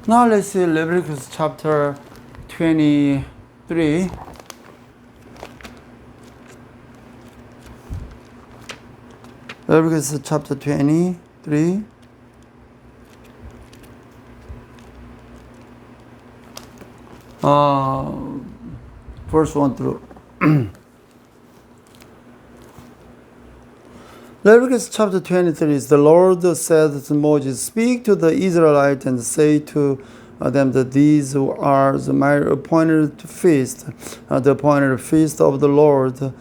Now let's see Leviticus chapter 23. Leviticus chapter 23. Verse 1 through Leviticus chapter 23 is the Lord said to Moses, "Speak to the Israelites and say to them that these are my appointed feast, the appointed feast of the Lord,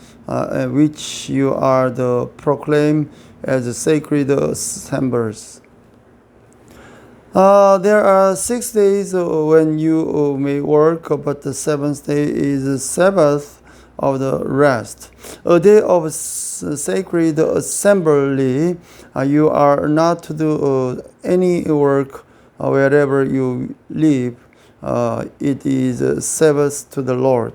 which you are to proclaim as sacred assemblies. There are 6 days when you may work, but the seventh day is the Sabbath of the rest, a day of sacred assembly. You are not to do any work wherever you live. It is a Sabbath to the Lord.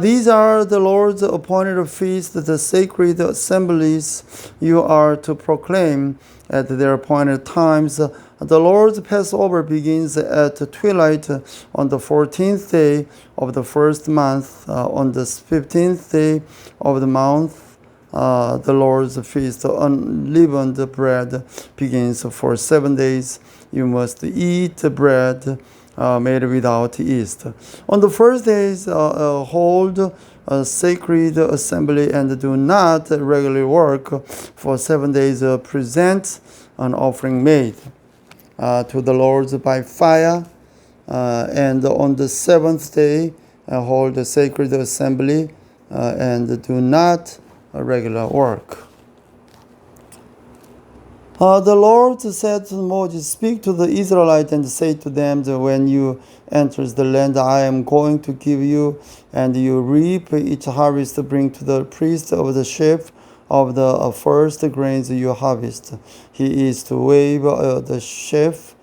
These are the Lord's appointed feasts, the sacred assemblies you are to proclaim at their appointed times. The Lord's Passover begins at twilight on the 14th day of the first month. On the 15th day of the month, the Lord's feast, unleavened bread, begins for 7 days. You must eat bread made without yeast. On the first days, hold a sacred assembly and do not regularly work. For 7 days, present an offering made to the Lord by fire. And on the seventh day, hold a sacred assembly and do not regular work. The Lord said to Moses, "Speak to the Israelites and say to them that when you enter the land I am going to give you, and you reap each harvest, bring to the priest of the sheaf of the first grains you harvest. He is to wave the sheaf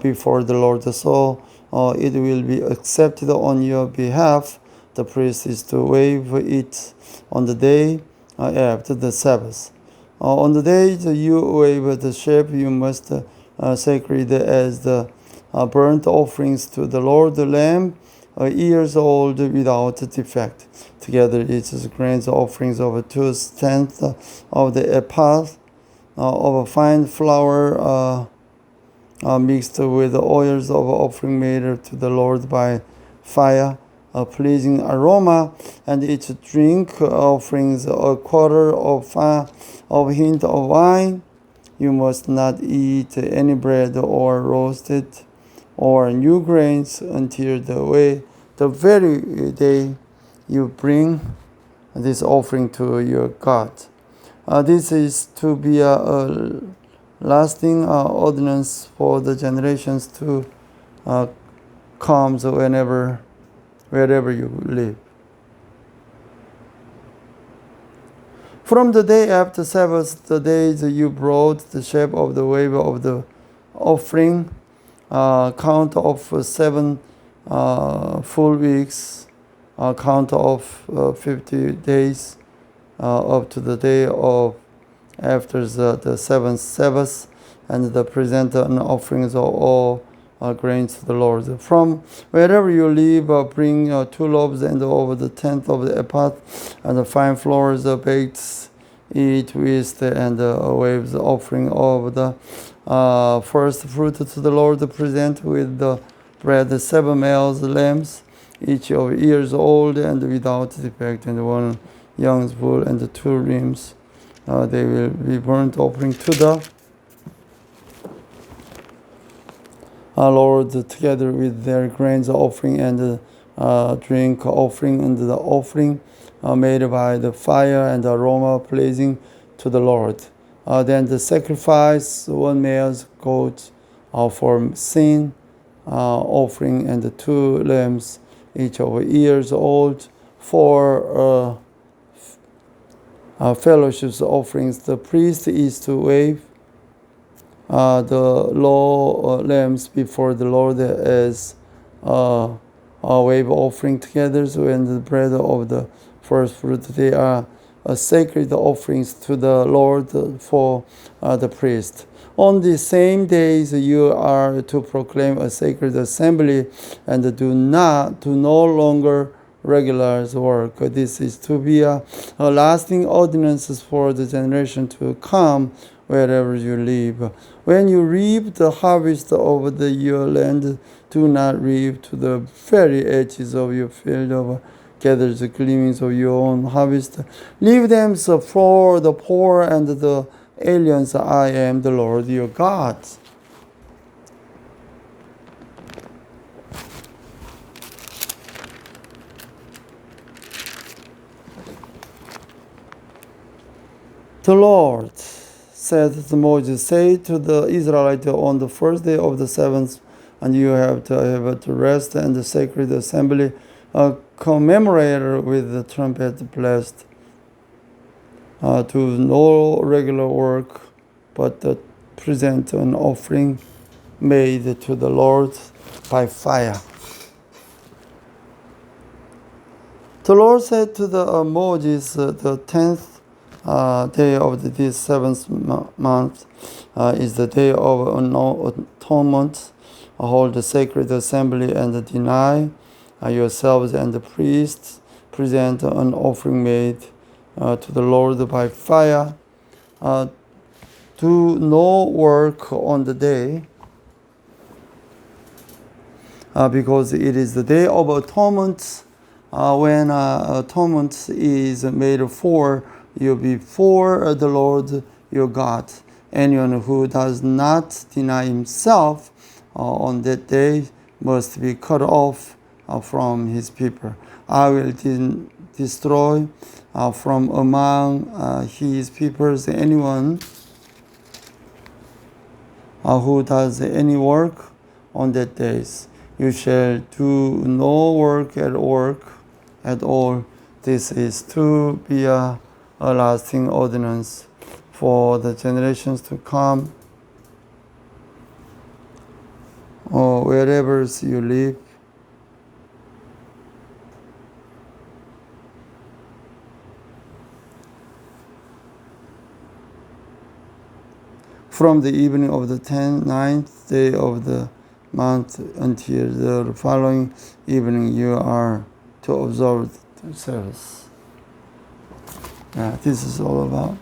before the Lord, so it will be accepted on your behalf. The priest is to wave it on the day after the Sabbath. On the day you wave the sheaf, you must sacred as the burnt offerings to the Lord, the lamb, years old without defect. Together its grains offerings of 2/10 of the ephah of a fine flour mixed with oils of offering made to the Lord by fire, a pleasing aroma, and its drink offerings a quarter of hint of wine. You must not eat any bread or roasted or new grains until the very day you bring this offering to your God. This is to be a lasting ordinance for the generations to come wherever you live. From the day after Sabbath, the days you brought the sheaf of the wave of the offering, count of 7 full weeks, count of 50 days up to the day of after the seventh Sabbath, and the present and offerings of all grains to the Lord. From wherever you live, bring 2 loaves and over the 10th of the ephah, and the fine flours baked it with, and wave the offering of the first fruit to the Lord. Present with the bread 7 male lambs, each of years old and without defect, and 1 young bull and 2 rams. They will be burnt offering to the Lord, together with their grains offering and drink offering, and the offering made by the fire and the aroma pleasing to the Lord. Then the sacrifice 1 male goat for sin offering, and the 2 lambs, each of years old, for fellowship's offerings. The priest is to wave the law lambs before the Lord as a wave offering together, and the bread of the first fruit. They are sacred offerings to the Lord for the priest. On the same days you are to proclaim a sacred assembly and do no longer regular work. This is to be a lasting ordinance for the generation to come wherever you live. When you reap the harvest of your land, do not reap to the very edges of your field of gather the gleanings of your own harvest. Leave them for the poor and the aliens. I am the Lord your God. The Lord said to Moses, say to the Israelites on the first day of the seventh, and you have to rest and the sacred assembly commemorate with the trumpet blast. To no regular work, but present an offering made to the Lord by fire. The Lord said to Moses, the 10th day of this seventh month is the day of atonement. Hold the sacred assembly and deny yourselves and the priests. Present an offering made to the Lord by fire. Do no work on the day, because it is the day of atonement. When atonement is made for you before the Lord your God. Anyone who does not deny himself on that day must be cut off from his people. I will destroy from among his peoples anyone who does any work on that days. You shall do no work at all. This is to be a lasting ordinance for the generations to come, or wherever you live. From the evening of the 9th day of the month until the following evening, you are to observe the service. This is all about